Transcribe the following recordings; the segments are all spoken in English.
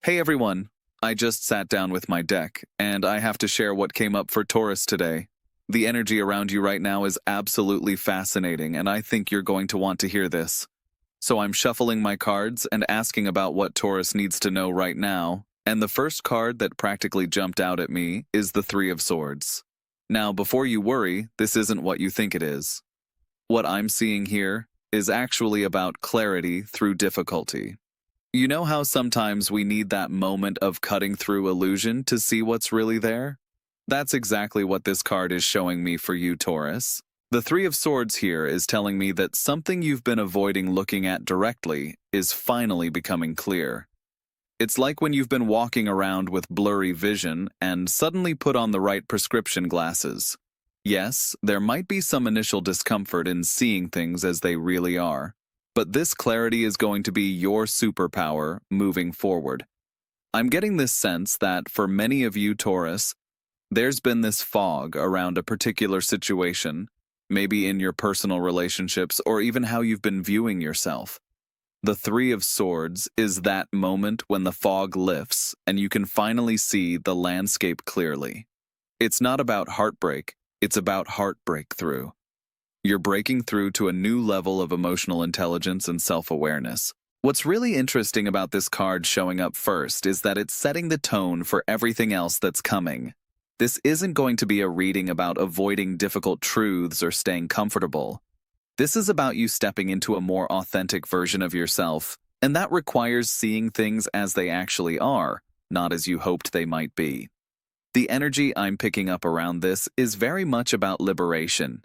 Hey everyone, I just sat down with my deck, and I have to share what came up for Taurus today. The energy around you right now is absolutely fascinating, and I think you're going to want to hear this. So I'm shuffling my cards and asking about what Taurus needs to know right now, and the first card that practically jumped out at me is the Three of Swords. Now, before you worry, this isn't what you think it is. What I'm seeing here is actually about clarity through difficulty. You know how sometimes we need that moment of cutting through illusion to see what's really there? That's exactly what this card is showing me for you, Taurus. The Three of Swords here is telling me that something you've been avoiding looking at directly is finally becoming clear. It's like when you've been walking around with blurry vision and suddenly put on the right prescription glasses. Yes, there might be some initial discomfort in seeing things as they really are. But this clarity is going to be your superpower moving forward. I'm getting this sense that for many of you, Taurus, there's been this fog around a particular situation, maybe in your personal relationships or even how you've been viewing yourself. The Three of Swords is that moment when the fog lifts and you can finally see the landscape clearly. It's not about heartbreak, it's about heart breakthrough. You're breaking through to a new level of emotional intelligence and self-awareness. What's really interesting about this card showing up first is that it's setting the tone for everything else that's coming. This isn't going to be a reading about avoiding difficult truths or staying comfortable. This is about you stepping into a more authentic version of yourself, and that requires seeing things as they actually are, not as you hoped they might be. The energy I'm picking up around this is very much about liberation.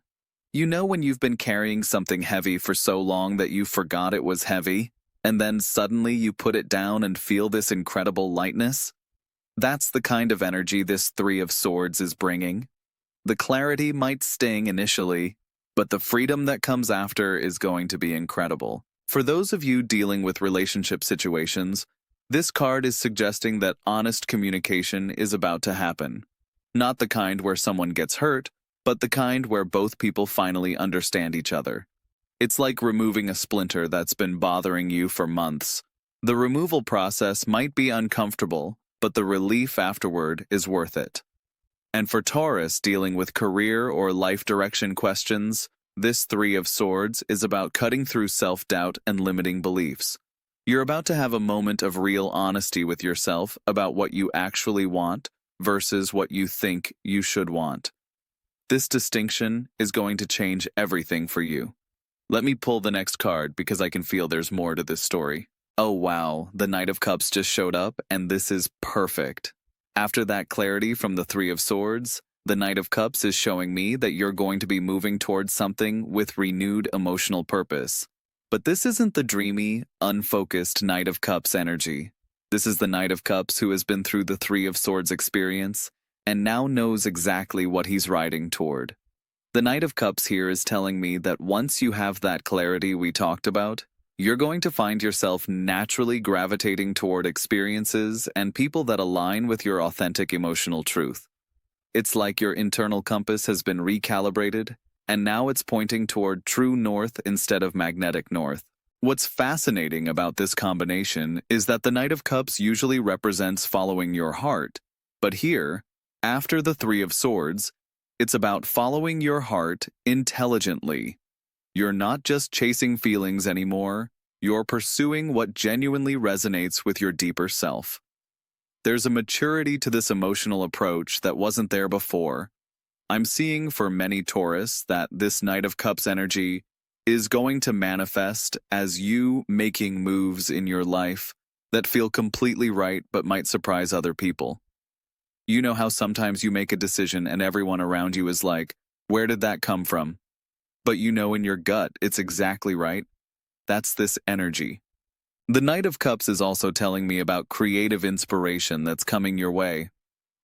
You know when you've been carrying something heavy for so long that you forgot it was heavy, and then suddenly you put it down and feel this incredible lightness? That's the kind of energy this Three of Swords is bringing. The clarity might sting initially, but the freedom that comes after is going to be incredible. For those of you dealing with relationship situations, this card is suggesting that honest communication is about to happen. Not the kind where someone gets hurt, but the kind where both people finally understand each other. It's like removing a splinter that's been bothering you for months. The removal process might be uncomfortable, but the relief afterward is worth it. And for Taurus dealing with career or life direction questions, this Three of Swords is about cutting through self-doubt and limiting beliefs. You're about to have a moment of real honesty with yourself about what you actually want versus what you think you should want. This distinction is going to change everything for you. Let me pull the next card because I can feel there's more to this story. Oh wow, the Knight of Cups just showed up and this is perfect. After that clarity from the Three of Swords, the Knight of Cups is showing me that you're going to be moving towards something with renewed emotional purpose. But this isn't the dreamy, unfocused Knight of Cups energy. This is the Knight of Cups who has been through the Three of Swords experience and now knows exactly what he's riding toward. The Knight of Cups here is telling me that once you have that clarity we talked about, you're going to find yourself naturally gravitating toward experiences and people that align with your authentic emotional truth. It's like your internal compass has been recalibrated, and now it's pointing toward true north instead of magnetic north. What's fascinating about this combination is that the Knight of Cups usually represents following your heart, but here, after the Three of Swords, it's about following your heart intelligently. You're not just chasing feelings anymore, you're pursuing what genuinely resonates with your deeper self. There's a maturity to this emotional approach that wasn't there before. I'm seeing for many Taurus that this Knight of Cups energy is going to manifest as you making moves in your life that feel completely right but might surprise other people. You know how sometimes you make a decision and everyone around you is like, where did that come from? But you know in your gut it's exactly right. That's this energy. The Knight of Cups is also telling me about creative inspiration that's coming your way.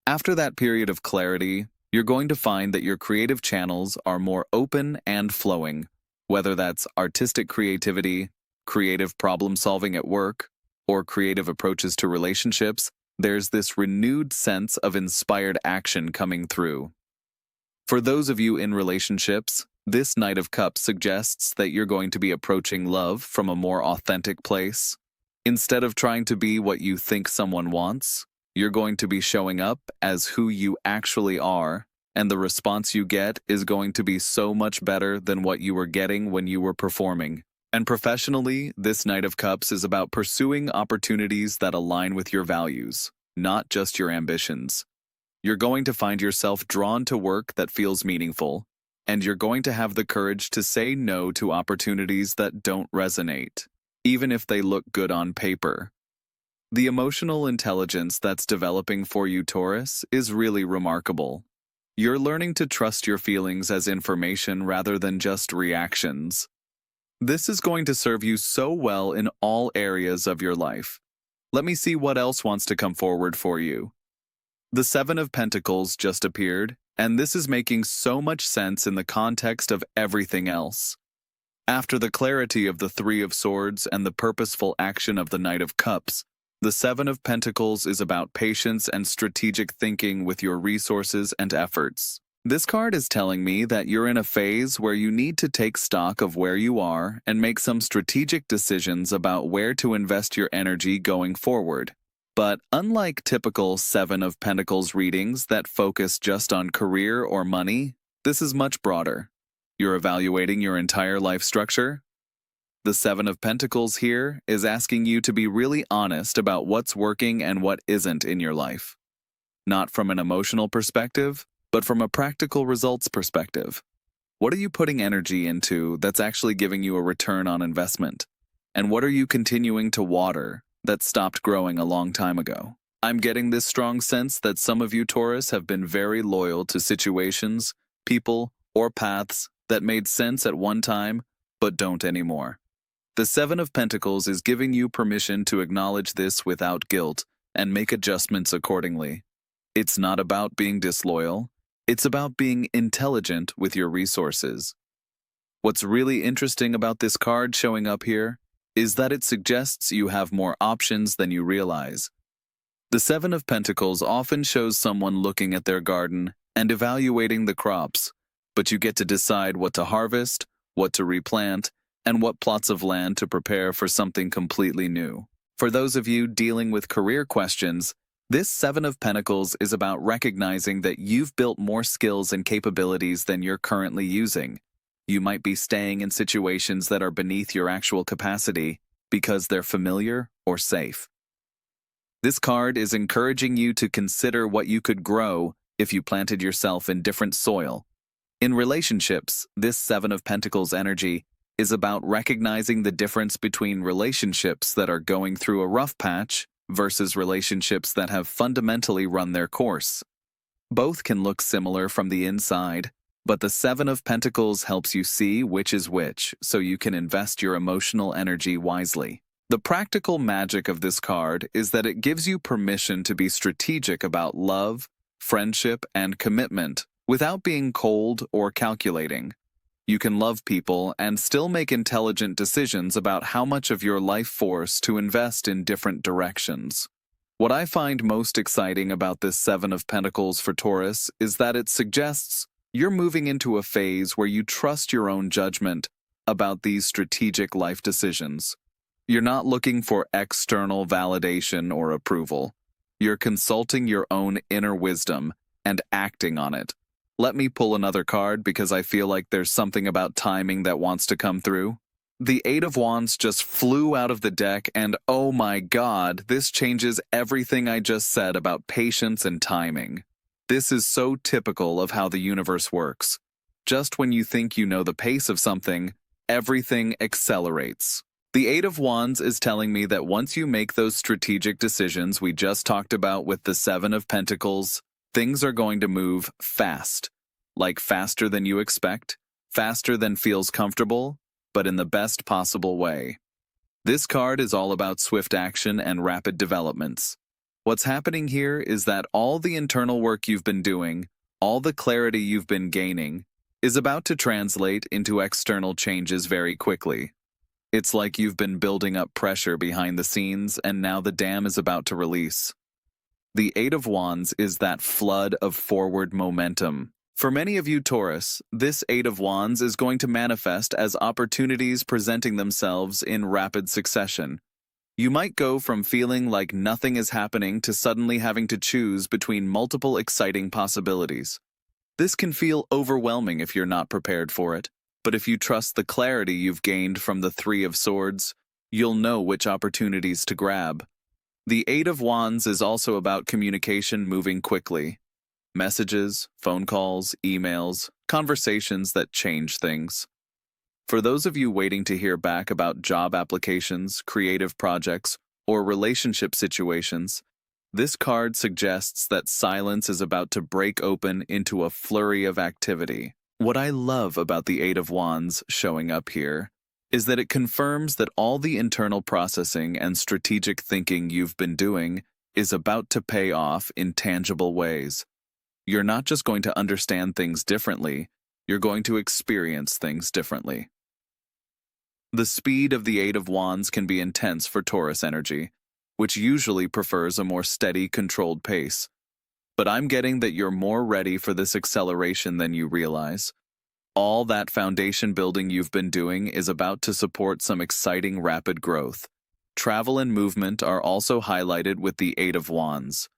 After that period of clarity, you're going to find that your creative channels are more open and flowing, whether that's artistic creativity, creative problem solving at work, or creative approaches to relationships. There's this renewed sense of inspired action coming through. For those of you in relationships, this Knight of Cups suggests that you're going to be approaching love from a more authentic place. Instead of trying to be what you think someone wants, you're going to be showing up as who you actually are, and the response you get is going to be so much better than what you were getting when you were performing. And professionally, this Knight of Cups is about pursuing opportunities that align with your values, not just your ambitions. You're going to find yourself drawn to work that feels meaningful, and you're going to have the courage to say no to opportunities that don't resonate, even if they look good on paper. The emotional intelligence that's developing for you, Taurus, is really remarkable. You're learning to trust your feelings as information rather than just reactions. This is going to serve you so well in all areas of your life. Let me see what else wants to come forward for you. The Seven of Pentacles just appeared, and this is making so much sense in the context of everything else. After the clarity of the Three of Swords and the purposeful action of the Knight of Cups, the Seven of Pentacles is about patience and strategic thinking with your resources and efforts. This card is telling me that you're in a phase where you need to take stock of where you are and make some strategic decisions about where to invest your energy going forward. But unlike typical Seven of Pentacles readings that focus just on career or money, this is much broader. You're evaluating your entire life structure. The Seven of Pentacles here is asking you to be really honest about what's working and what isn't in your life. Not from an emotional perspective, but from a practical results perspective. What are you putting energy into that's actually giving you a return on investment? And what are you continuing to water that stopped growing a long time ago? I'm getting this strong sense that some of you, Taurus, have been very loyal to situations, people, or paths that made sense at one time, but don't anymore. The Seven of Pentacles is giving you permission to acknowledge this without guilt and make adjustments accordingly. It's not about being disloyal. It's about being intelligent with your resources. What's really interesting about this card showing up here is that it suggests you have more options than you realize. The Seven of Pentacles often shows someone looking at their garden and evaluating the crops, but you get to decide what to harvest, what to replant, and what plots of land to prepare for something completely new. For those of you dealing with career questions, this Seven of Pentacles is about recognizing that you've built more skills and capabilities than you're currently using. You might be staying in situations that are beneath your actual capacity because they're familiar or safe. This card is encouraging you to consider what you could grow if you planted yourself in different soil. In relationships, this Seven of Pentacles energy is about recognizing the difference between relationships that are going through a rough patch versus relationships that have fundamentally run their course. Both can look similar from the inside, but the Seven of Pentacles helps you see which is which so you can invest your emotional energy wisely. The practical magic of this card is that it gives you permission to be strategic about love, friendship, and commitment without being cold or calculating. You can love people and still make intelligent decisions about how much of your life force to invest in different directions. What I find most exciting about this Seven of Pentacles for Taurus is that it suggests you're moving into a phase where you trust your own judgment about these strategic life decisions. You're not looking for external validation or approval. You're consulting your own inner wisdom and acting on it. Let me pull another card because I feel like there's something about timing that wants to come through. The Eight of Wands just flew out of the deck and oh my god, this changes everything I just said about patience and timing. This is so typical of how the universe works. Just when you think you know the pace of something, everything accelerates. The Eight of Wands is telling me that once you make those strategic decisions we just talked about with the Seven of Pentacles, things are going to move fast. Like faster than you expect, faster than feels comfortable, but in the best possible way. This card is all about swift action and rapid developments. What's happening here is that all the internal work you've been doing, all the clarity you've been gaining, is about to translate into external changes very quickly. It's like you've been building up pressure behind the scenes and now the dam is about to release. The Eight of Wands is that flood of forward momentum. For many of you, Taurus, this Eight of Wands is going to manifest as opportunities presenting themselves in rapid succession. You might go from feeling like nothing is happening to suddenly having to choose between multiple exciting possibilities. This can feel overwhelming if you're not prepared for it, but if you trust the clarity you've gained from the Three of Swords, you'll know which opportunities to grab. The Eight of Wands is also about communication moving quickly. Messages, phone calls, emails, conversations that change things. For those of you waiting to hear back about job applications, creative projects, or relationship situations, this card suggests that silence is about to break open into a flurry of activity. What I love about the Eight of Wands showing up here is that it confirms that all the internal processing and strategic thinking you've been doing is about to pay off in tangible ways. You're not just going to understand things differently, you're going to experience things differently. The speed of the Eight of Wands can be intense for Taurus energy, which usually prefers a more steady, controlled pace. But I'm getting that you're more ready for this acceleration than you realize. All that foundation building you've been doing is about to support some exciting rapid growth. Travel and movement are also highlighted with the Eight of Wands.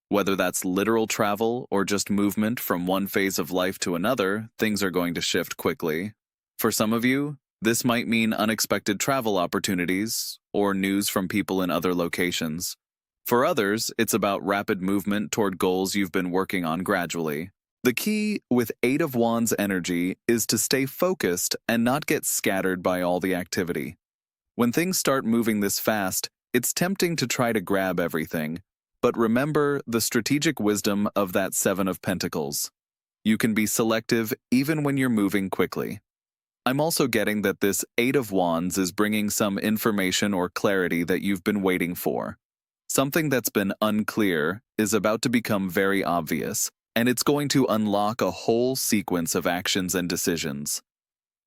Whether that's literal travel or just movement from one phase of life to another, things are going to shift quickly. For some of you, this might mean unexpected travel opportunities or news from people in other locations. For others, it's about rapid movement toward goals you've been working on gradually. The key with Eight of Wands energy is to stay focused and not get scattered by all the activity. When things start moving this fast, it's tempting to try to grab everything. But remember the strategic wisdom of that Seven of Pentacles. You can be selective even when you're moving quickly. I'm also getting that this Eight of Wands is bringing some information or clarity that you've been waiting for. Something that's been unclear is about to become very obvious, and it's going to unlock a whole sequence of actions and decisions.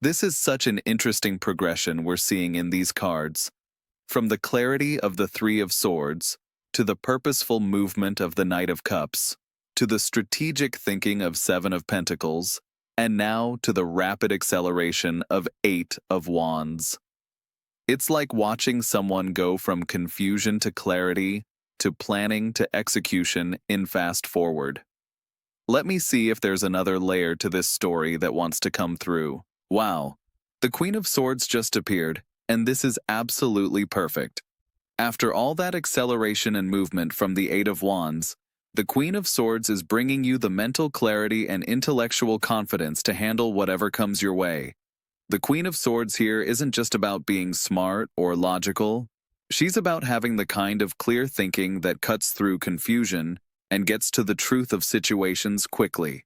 This is such an interesting progression we're seeing in these cards. From the clarity of the Three of Swords, to the purposeful movement of the Knight of Cups, to the strategic thinking of Seven of Pentacles, and now to the rapid acceleration of Eight of Wands. It's like watching someone go from confusion to clarity, to planning to execution in fast forward. Let me see if there's another layer to this story that wants to come through. Wow, the Queen of Swords just appeared, and this is absolutely perfect. After all that acceleration and movement from the Eight of Wands, the Queen of Swords is bringing you the mental clarity and intellectual confidence to handle whatever comes your way. The Queen of Swords here isn't just about being smart or logical. She's about having the kind of clear thinking that cuts through confusion and gets to the truth of situations quickly.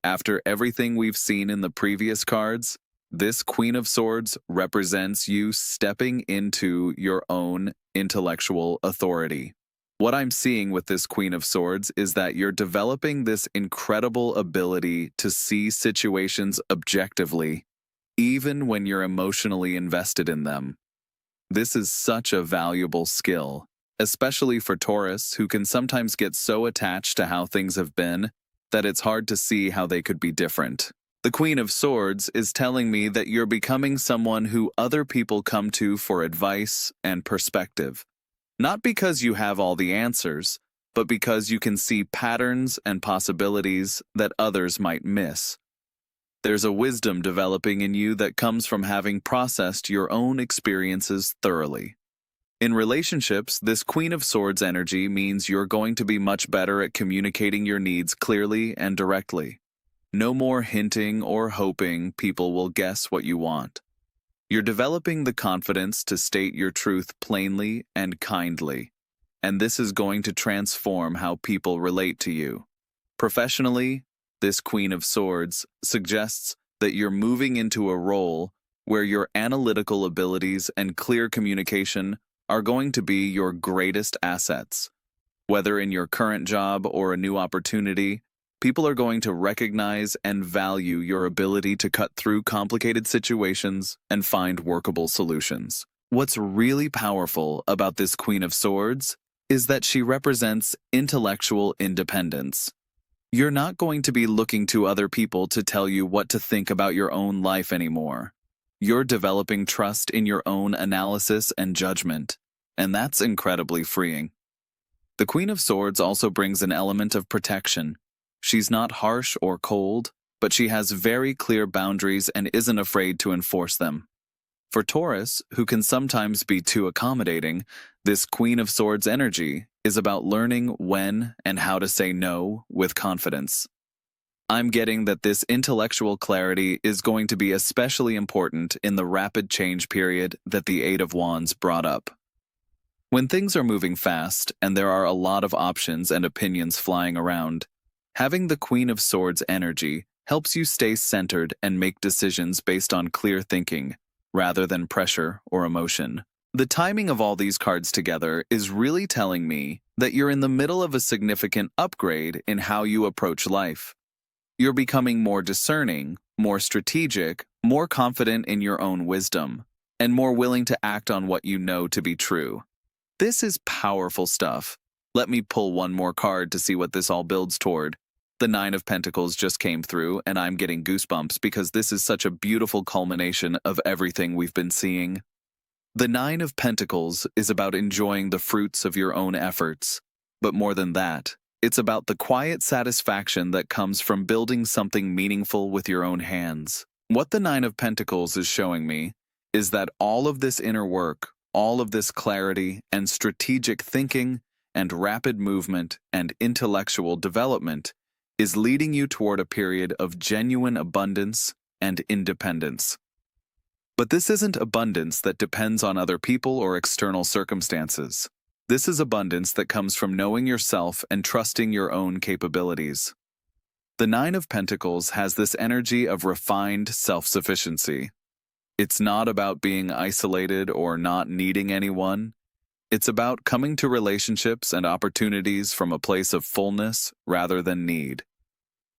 After everything we've seen in the previous cards, this Queen of Swords represents you stepping into your own intellectual authority. What I'm seeing with this Queen of Swords is that you're developing this incredible ability to see situations objectively, even when you're emotionally invested in them. This is such a valuable skill, especially for Taurus, who can sometimes get so attached to how things have been that it's hard to see how they could be different. The Queen of Swords is telling me that you're becoming someone who other people come to for advice and perspective. Not because you have all the answers, but because you can see patterns and possibilities that others might miss. There's a wisdom developing in you that comes from having processed your own experiences thoroughly. In relationships, this Queen of Swords energy means you're going to be much better at communicating your needs clearly and directly. No more hinting or hoping people will guess what you want. You're developing the confidence to state your truth plainly and kindly, and this is going to transform how people relate to you. Professionally, this Queen of Swords suggests that you're moving into a role where your analytical abilities and clear communication are going to be your greatest assets. Whether in your current job or a new opportunity, people are going to recognize and value your ability to cut through complicated situations and find workable solutions. What's really powerful about this Queen of Swords is that she represents intellectual independence. You're not going to be looking to other people to tell you what to think about your own life anymore. You're developing trust in your own analysis and judgment, and that's incredibly freeing. The Queen of Swords also brings an element of protection. She's not harsh or cold, but she has very clear boundaries and isn't afraid to enforce them. For Taurus, who can sometimes be too accommodating, this Queen of Swords energy is about learning when and how to say no with confidence. I'm getting that this intellectual clarity is going to be especially important in the rapid change period that the Eight of Wands brought up. When things are moving fast and there are a lot of options and opinions flying around, having the Queen of Swords energy helps you stay centered and make decisions based on clear thinking, rather than pressure or emotion. The timing of all these cards together is really telling me that you're in the middle of a significant upgrade in how you approach life. You're becoming more discerning, more strategic, more confident in your own wisdom, and more willing to act on what you know to be true. This is powerful stuff. Let me pull one more card to see what this all builds toward. The Nine of Pentacles just came through, and I'm getting goosebumps because this is such a beautiful culmination of everything we've been seeing. The Nine of Pentacles is about enjoying the fruits of your own efforts. But more than that, it's about the quiet satisfaction that comes from building something meaningful with your own hands. What the Nine of Pentacles is showing me is that all of this inner work, all of this clarity and strategic thinking and rapid movement and intellectual development is leading you toward a period of genuine abundance and independence. But this isn't abundance that depends on other people or external circumstances. This is abundance that comes from knowing yourself and trusting your own capabilities. The Nine of Pentacles has this energy of refined self-sufficiency. It's not about being isolated or not needing anyone. It's about coming to relationships and opportunities from a place of fullness rather than need.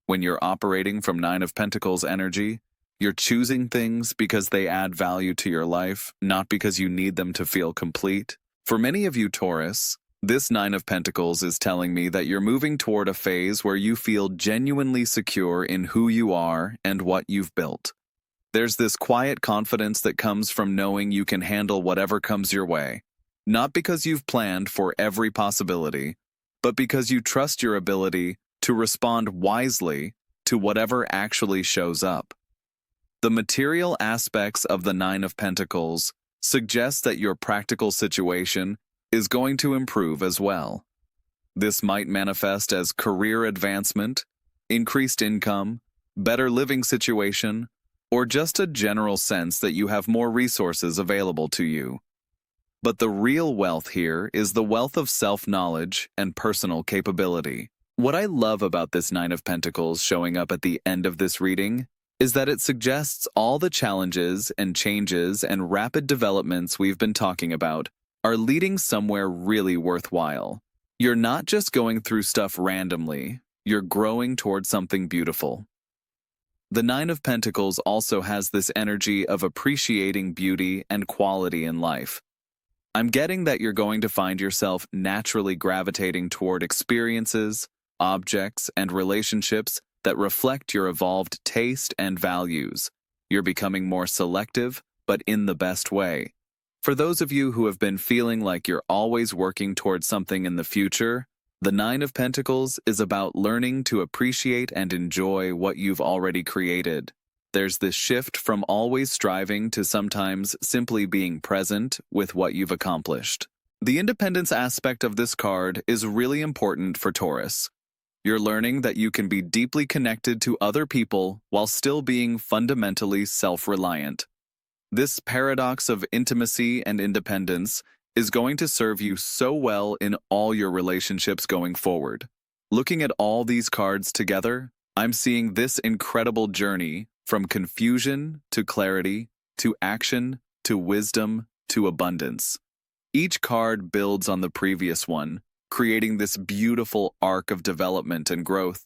When you're operating from Nine of Pentacles energy, you're choosing things because they add value to your life, not because you need them to feel complete. For many of you Taurus, this Nine of Pentacles is telling me that you're moving toward a phase where you feel genuinely secure in who you are and what you've built. There's this quiet confidence that comes from knowing you can handle whatever comes your way, not because you've planned for every possibility, but because you trust your ability to respond wisely to whatever actually shows up. The material aspects of the Nine of Pentacles suggest that your practical situation is going to improve as well. This might manifest as career advancement, increased income, better living situation, or just a general sense that you have more resources available to you. But the real wealth here is the wealth of self-knowledge and personal capability. What I love about this Nine of Pentacles showing up at the end of this reading is that it suggests all the challenges and changes and rapid developments we've been talking about are leading somewhere really worthwhile. You're not just going through stuff randomly, you're growing toward something beautiful. The Nine of Pentacles also has this energy of appreciating beauty and quality in life. I'm getting that you're going to find yourself naturally gravitating toward experiences, objects, and relationships that reflect your evolved taste and values. You're becoming more selective, but in the best way. For those of you who have been feeling like you're always working towards something in the future, the Nine of Pentacles is about learning to appreciate and enjoy what you've already created. There's this shift from always striving to sometimes simply being present with what you've accomplished. The independence aspect of this card is really important for Taurus. You're learning that you can be deeply connected to other people while still being fundamentally self-reliant. This paradox of intimacy and independence is going to serve you so well in all your relationships going forward. Looking at all these cards together, I'm seeing this incredible journey from confusion to clarity, to action, to wisdom, to abundance. Each card builds on the previous one, creating this beautiful arc of development and growth.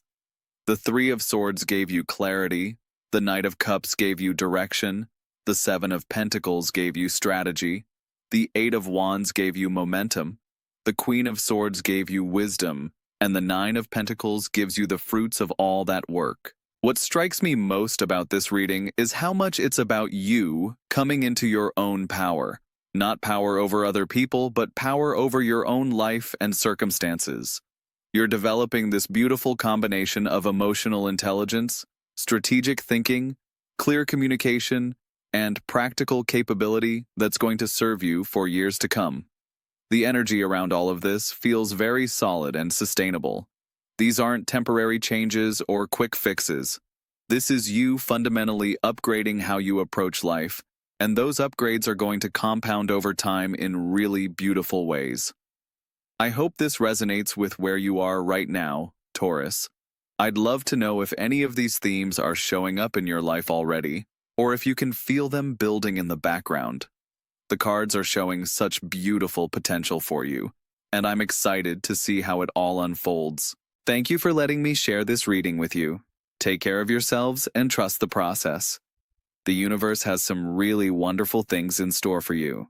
The Three of Swords gave you clarity, the Knight of Cups gave you direction, the Seven of Pentacles gave you strategy, the Eight of Wands gave you momentum, the Queen of Swords gave you wisdom, and the Nine of Pentacles gives you the fruits of all that work. What strikes me most about this reading is how much it's about you coming into your own power, Not power over other people, but power over your own life and circumstances. You're developing this beautiful combination of emotional intelligence, strategic thinking, clear communication, and practical capability that's going to serve you for years to come. The energy around all of this feels very solid and sustainable. These aren't temporary changes or quick fixes. This is you fundamentally upgrading how you approach life, and those upgrades are going to compound over time in really beautiful ways. I hope this resonates with where you are right now, Taurus. I'd love to know if any of these themes are showing up in your life already, or if you can feel them building in the background. The cards are showing such beautiful potential for you, and I'm excited to see how it all unfolds. Thank you for letting me share this reading with you. Take care of yourselves and trust the process. The universe has some really wonderful things in store for you.